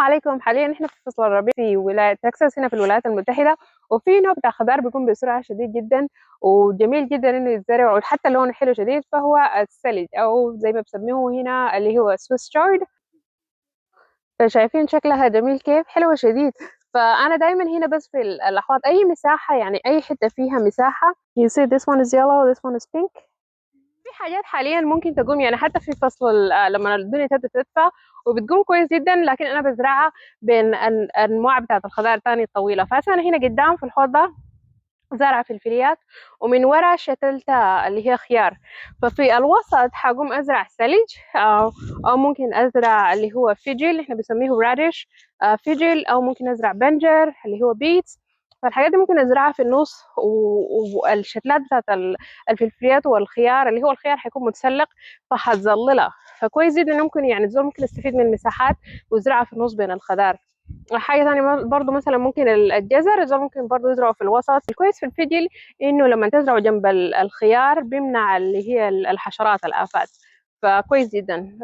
عليكم. حاليا احنا في فصل الربيع في ولاية تكساس هنا في الولايات المتحدة، وفي نوع بتاع خضار بيكون بسرعة شديد جدا وجميل جدا انه يتزرع، وحتى لونه حلو شديد، فهو السلج او زي ما بسميه هنا اللي هو سويس شارد. فشايفين شكلها جميل كيف حلوة شديد. فأنا دايما هنا بس في الأحواض أي مساحة، يعني أي حتة فيها مساحة. You see this one is yellow, this one is pink. في حاجات حاليا ممكن تقوم، يعني حتى في فصل لما الدنيا تبدأ تدفى وبتقوم كويس جدا، لكن أنا بزرعها بين أنواع بتاعة الخضار الثانية الطويلة. فهسه أنا هنا قدام في الحوض ده زرع فلفليات، ومن ورا شتلت اللي هي خيار. ففي الوسط حقوم أزرع ثلج، أو ممكن أزرع اللي هو فيجل احنا بنسميه راديش، فيجل، أو ممكن أزرع بنجر اللي هو بيتس. فالحاجات دي ممكن أزرعها في النص، والشتلات بتاعت الفلفليات والخيار، اللي هو الخيار حيكون متسلق فحتظللها. فكويس جدا ممكن، يعني الزول ممكن يستفيد من المساحات ويزرعها في النص بين الخضار. حاجة تانية برضو مثلا ممكن الجزر، الزول ممكن برضو يزرعه في الوسط. الكويس في الفجل انه لما تزرعه جنب الخيار بيمنع اللي هي الحشرات الآفات، فكويس جدا.